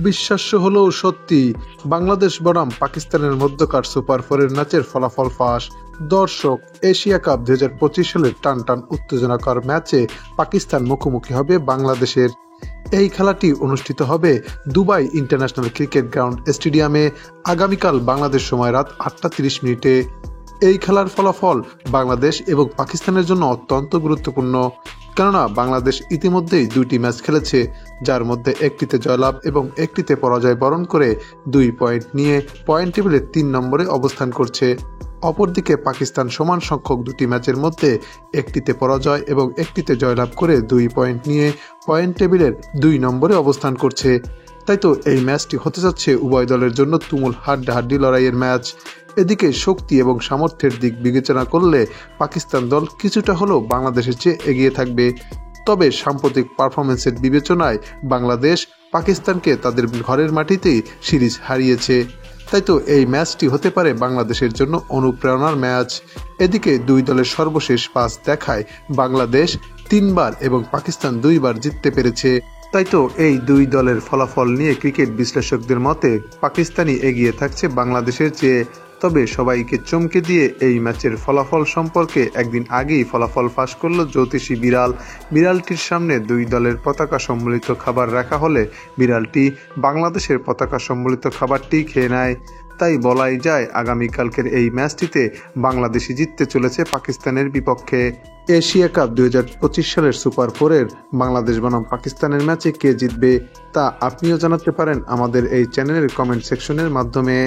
বিশ্বাস্য হলেও সত্যি, বাংলাদেশ বনাম পাকিস্তানের মধ্যকার সুপার ফোরের ম্যাচের ফলাফল ফাঁস। দর্শক, এশিয়া কাপ 2025 সালের টান উত্তেজনাকর ম্যাচে পাকিস্তান মুখোমুখি হবে বাংলাদেশের। এই খেলাটি অনুষ্ঠিত হবে দুবাই ইন্টারন্যাশনাল ক্রিকেট গ্রাউন্ড স্টেডিয়ামে আগামীকাল বাংলাদেশ সময় রাত 8:30 এই খেলার ফলাফল বাংলাদেশ এবং পাকিস্তানের জন্য অত্যন্ত গুরুত্বপূর্ণ, কেননা বাংলাদেশ ইতিমধ্যেই 2টি ম্যাচ খেলেছে, যার মধ্যে একটিতে জয়লাভ এবং একটিতে পরাজয় বরণ করে 2 পয়েন্ট নিয়ে পয়েন্ট টেবিলে 3 নম্বরে অবস্থান করছে। অপরদিকে পাকিস্তান সমান সংখ্যক 2টি ম্যাচের মধ্যে একটিতে পরাজয় এবং একটিতে জয়লাভ করে 2 পয়েন্ট নিয়ে পয়েন্ট টেবিলের 2 নম্বরে অবস্থান করছে। তাই তো এই ম্যাচটি হতে যাচ্ছে উভয় দলের জন্য তুমুল হাড্ডাহাড্ডি লড়াইয়ের ম্যাচ। এদিকে শক্তি এবং সামর্থ্যের দিক বিবেচনা করলে পাকিস্তান দল কিছুটা হলেও বাংলাদেশের চেয়ে এগিয়ে থাকবে, তবে সাম্প্রতিক পারফরমেন্সের বিবেচনায় বাংলাদেশ পাকিস্তানকে তাদের ঘরের মাটিতেই সিরিজ হারিয়েছে। তাই তো এই ম্যাচটি হতে পারে বাংলাদেশের জন্য অনুপ্রেরণার ম্যাচ। এদিকে দুই দলের সর্বশেষ 5 দেখায় বাংলাদেশ 3 বার এবং পাকিস্তান 2 বার জিততে পেরেছে। তাই তো এই দুই দলের ফলাফল নিয়ে ক্রিকেট বিশ্লেষকদের মতে পাকিস্তানই এগিয়ে থাকছে বাংলাদেশের চেয়ে। তবে সবাইকে চমকে দিয়ে এই ম্যাচের ফলাফল সম্পর্কে একদিন আগেই ফলাফল ফাঁস করল জ্যোতিষী বিড়াল। বিড়ালটির সামনে দুই দলের পতাকা সম্বলিত খাবার রাখা হলে বিড়ালটি বাংলাদেশের পতাকা সম্বলিত খাবারটি খেয়ে নেয়। তাই বলাই যায় আগামীকালকের এই ম্যাচটিতে বাংলাদেশই জিততে চলেছে পাকিস্তানের বিপক্ষে। এশিয়া কাপ 2025 সালের সুপার ফোরের বাংলাদেশ বনাম পাকিস্তানের ম্যাচে কে জিতবে তা আপনিও জানাতে পারেন আমাদের এই চ্যানেলের কমেন্ট সেকশনের মাধ্যমে।